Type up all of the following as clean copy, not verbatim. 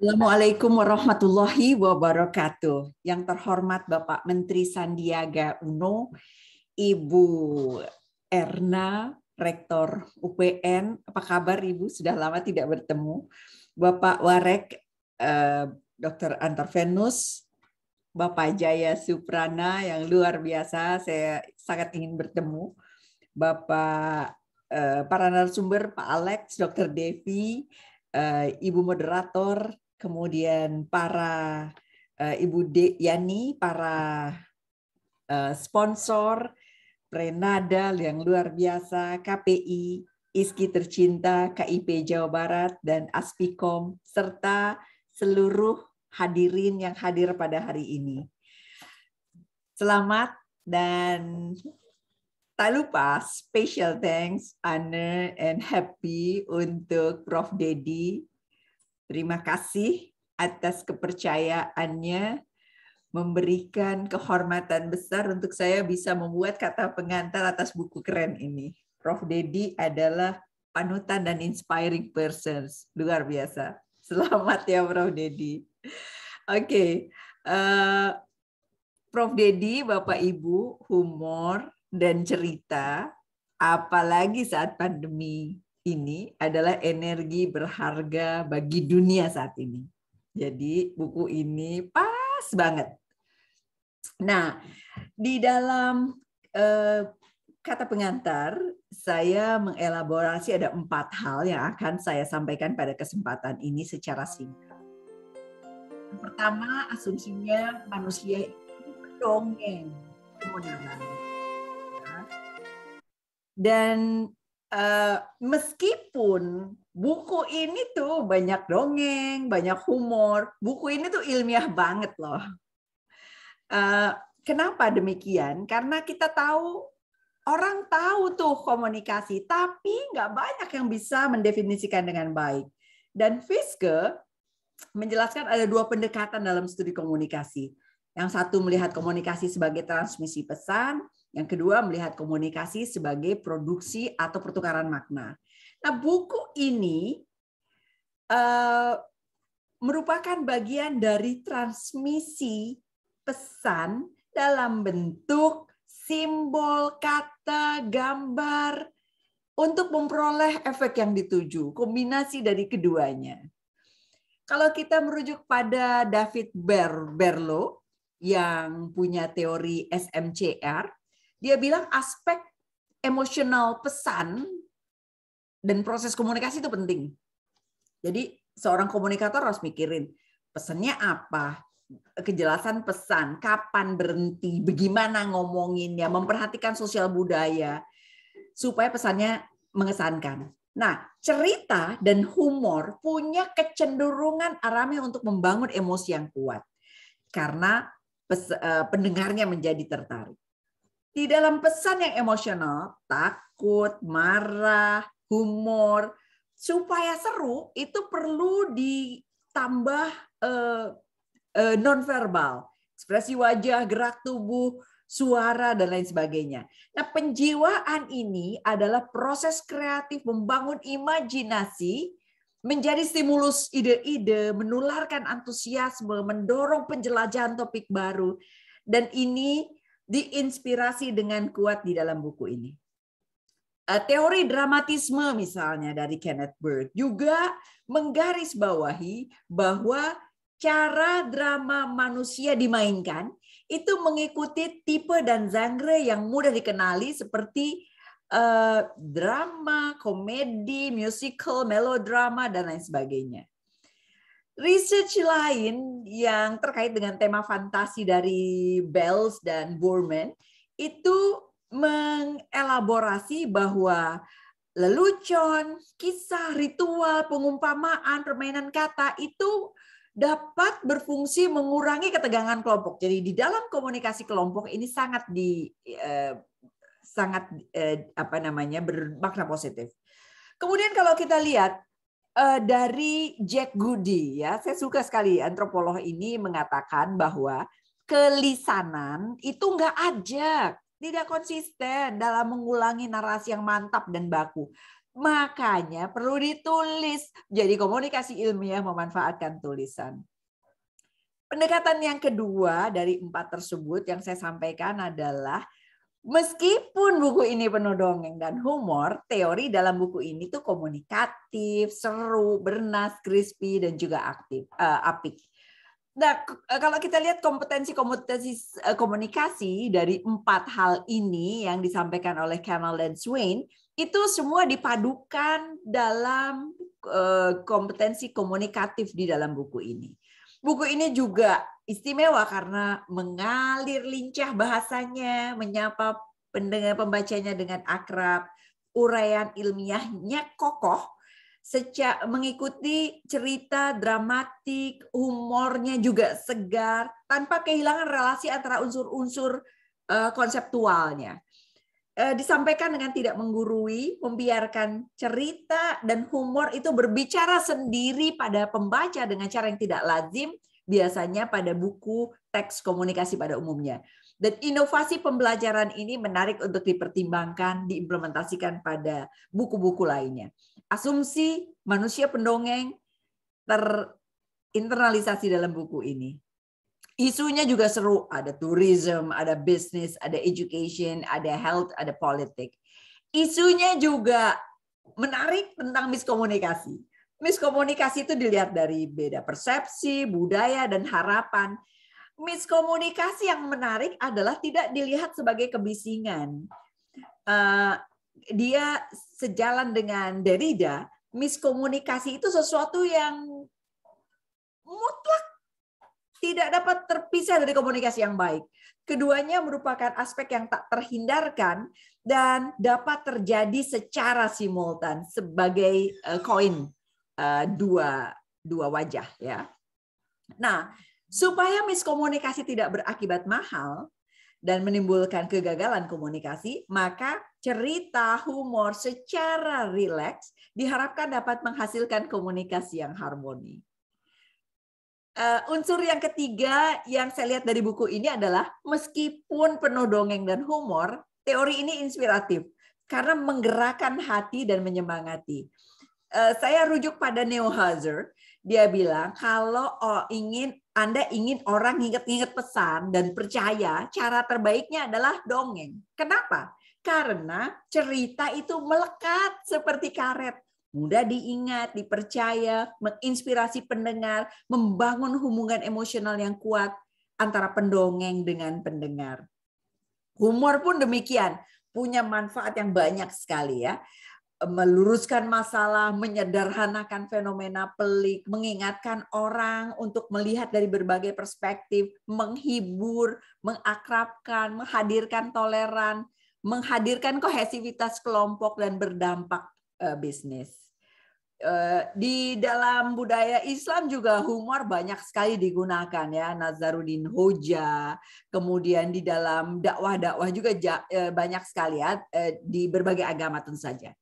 Assalamualaikum warahmatullahi wabarakatuh. Yang terhormat Bapak Menteri Sandiaga Uno, Ibu Erna, Rektor UPN. Apa kabar Ibu? Sudah lama tidak bertemu. Bapak Warek, Dr. Antar Venus, Bapak Jaya Suprana yang luar biasa, saya sangat ingin bertemu. Bapak para narasumber, Pak Alex, Dr. Devi, Ibu moderator, kemudian para Ibu Yani, para sponsor, Prenadal yang luar biasa, KPI, ISKI tercinta, KIP Jawa Barat, dan Aspikom, serta seluruh hadirin yang hadir pada hari ini. Selamat dan tak lupa special thanks, honor, and happy untuk Prof. Dedi. Terima kasih atas kepercayaannya memberikan kehormatan besar untuk saya bisa membuat kata pengantar atas buku keren ini. Prof. Dedi adalah panutan dan inspiring persons. Luar biasa. Selamat ya Prof. Dedi. Oke. Prof. Dedi, Bapak Ibu, humor dan cerita, apalagi saat pandemi ini adalah energi berharga bagi dunia saat ini. Jadi buku ini pas banget. Nah, di dalam kata pengantar, saya mengelaborasi ada 4 hal yang akan saya sampaikan pada kesempatan ini secara singkat. Yang pertama, asumsinya manusia itu berdongeng kebenaran. Dan meskipun buku ini tuh banyak dongeng, banyak humor, buku ini tuh ilmiah banget loh. Kenapa demikian? Karena kita tahu, orang tahu tuh komunikasi, tapi nggak banyak yang bisa mendefinisikan dengan baik. Dan Fiske menjelaskan ada 2 pendekatan dalam studi komunikasi. Yang satu melihat komunikasi sebagai transmisi pesan, yang kedua melihat komunikasi sebagai produksi atau pertukaran makna. Nah, buku ini merupakan bagian dari transmisi pesan dalam bentuk simbol, kata, gambar untuk memperoleh efek yang dituju, kombinasi dari keduanya. Kalau kita merujuk pada David Berlo yang punya teori SMCR, dia bilang aspek emosional pesan dan proses komunikasi itu penting. Jadi seorang komunikator harus mikirin pesannya apa, kejelasan pesan, kapan berhenti, bagaimana ngomonginnya, memperhatikan sosial budaya, supaya pesannya mengesankan. Nah, cerita dan humor punya kecenderungan alami untuk membangun emosi yang kuat. Karena pendengarnya menjadi tertarik. Di dalam pesan yang emosional, takut, marah, humor, supaya seru, itu perlu ditambah nonverbal, ekspresi wajah, gerak tubuh, suara, dan lain sebagainya. Nah, penjiwaan ini adalah proses kreatif membangun imajinasi, menjadi stimulus ide-ide, menularkan antusiasme, mendorong penjelajahan topik baru, dan ini diinspirasi dengan kuat di dalam buku ini. Teori dramatisme misalnya dari Kenneth Burke juga menggarisbawahi bahwa cara drama manusia dimainkan itu mengikuti tipe dan genre yang mudah dikenali seperti drama, komedi, musical, melodrama, dan lain sebagainya. Research lain yang terkait dengan tema fantasi dari Bells dan Boorman itu mengelaborasi bahwa lelucon, kisah, ritual, pengumpamaan, permainan kata itu dapat berfungsi mengurangi ketegangan kelompok. Jadi di dalam komunikasi kelompok ini sangat bermakna positif. Kemudian kalau kita lihat dari Jack Goody, ya, saya suka sekali antropolog ini mengatakan bahwa kelisanan itu nggak ajak, tidak konsisten dalam mengulangi narasi yang mantap dan baku. Makanya perlu ditulis. Jadi komunikasi ilmiah memanfaatkan tulisan. Pendekatan yang kedua dari 4 tersebut yang saya sampaikan adalah meskipun buku ini penuh dongeng dan humor, teori dalam buku ini tuh komunikatif, seru, bernas, crispy, dan juga apik. Nah, kalau kita lihat kompetensi komunikasi dari 4 hal ini yang disampaikan oleh Cannell dan Swain, itu semua dipadukan dalam kompetensi komunikatif di dalam buku ini. Buku ini juga istimewa karena mengalir lincah bahasanya, menyapa pendengar pembacanya dengan akrab, uraian ilmiahnya kokoh, mengikuti cerita dramatik, humornya juga segar, tanpa kehilangan relasi antara unsur-unsur konseptualnya. Disampaikan dengan tidak menggurui, membiarkan cerita dan humor itu berbicara sendiri pada pembaca dengan cara yang tidak lazim, biasanya pada buku teks komunikasi pada umumnya. Dan inovasi pembelajaran ini menarik untuk dipertimbangkan, diimplementasikan pada buku-buku lainnya. Asumsi manusia pendongeng terinternalisasi dalam buku ini. Isunya juga seru, ada tourism, ada business, ada education, ada health, ada politik. Isunya juga menarik tentang miskomunikasi. Miskomunikasi itu dilihat dari beda persepsi, budaya, dan harapan. Miskomunikasi yang menarik adalah tidak dilihat sebagai kebisingan. Dia sejalan dengan Derrida, miskomunikasi itu sesuatu yang mutlak tidak dapat terpisah dari komunikasi yang baik. Keduanya merupakan aspek yang tak terhindarkan dan dapat terjadi secara simultan sebagai koin dua wajah, ya. Nah, supaya miskomunikasi tidak berakibat mahal dan menimbulkan kegagalan komunikasi, maka cerita humor secara rileks diharapkan dapat menghasilkan komunikasi yang harmoni. Unsur yang ketiga yang saya lihat dari buku ini adalah meskipun penuh dongeng dan humor, teori ini inspiratif karena menggerakkan hati dan menyemangati. Saya rujuk pada Neuhauser, dia bilang kalau Anda ingin orang ingat-ingat pesan dan percaya, cara terbaiknya adalah dongeng. Kenapa? Karena cerita itu melekat seperti karet. Mudah diingat, dipercaya, menginspirasi pendengar, membangun hubungan emosional yang kuat antara pendongeng dengan pendengar. Humor pun demikian, punya manfaat yang banyak sekali, ya. Meluruskan masalah, menyederhanakan fenomena pelik, mengingatkan orang untuk melihat dari berbagai perspektif, menghibur, mengakrabkan, menghadirkan toleran, menghadirkan kohesivitas kelompok dan berdampak bisnis. Di dalam budaya Islam juga humor banyak sekali digunakan, ya. Nazaruddin Hoja, kemudian di dalam dakwah-dakwah juga banyak sekali, ya, di berbagai agama tentu saja.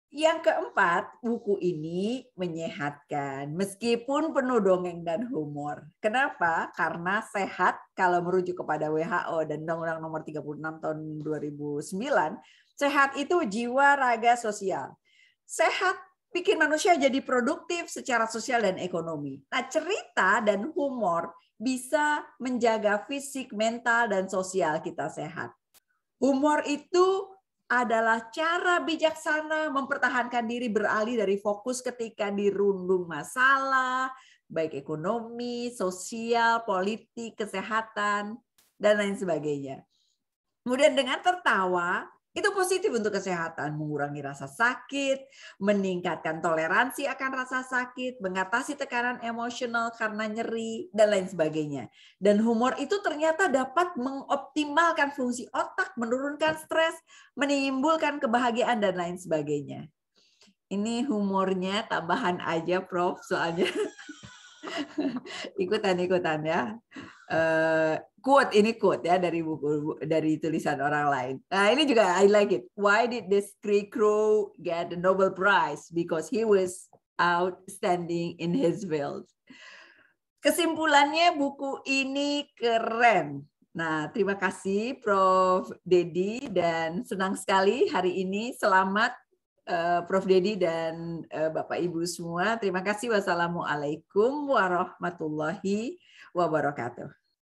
Yang keempat, buku ini menyehatkan meskipun penuh dongeng dan humor. Kenapa? Karena sehat kalau merujuk kepada WHO dan Undang-Undang Nomor 36 tahun 2009, sehat itu jiwa, raga, sosial. Sehat bikin manusia jadi produktif secara sosial dan ekonomi. Nah, cerita dan humor bisa menjaga fisik, mental, dan sosial kita sehat. Humor itu adalah cara bijaksana mempertahankan diri beralih dari fokus ketika dirundung masalah, baik ekonomi, sosial, politik, kesehatan, dan lain sebagainya. Kemudian dengan tertawa, itu positif untuk kesehatan, mengurangi rasa sakit, meningkatkan toleransi akan rasa sakit, mengatasi tekanan emosional karena nyeri, dan lain sebagainya. Dan humor itu ternyata dapat mengoptimalkan fungsi otak, menurunkan stres, menimbulkan kebahagiaan, dan lain sebagainya. Ini humornya tambahan aja, Prof, soalnya ikutan-ikutan, ya. Quote ya dari tulisan orang lain. Nah, ini juga I like it. Why did this scarecrow get the Nobel Prize? Because he was outstanding in his field. Kesimpulannya, buku ini keren. Nah, terima kasih Prof. Dedi, dan senang sekali hari ini. Selamat Prof. Dedi dan Bapak Ibu semua. Terima kasih. Wassalamualaikum warahmatullahi wabarakatuh.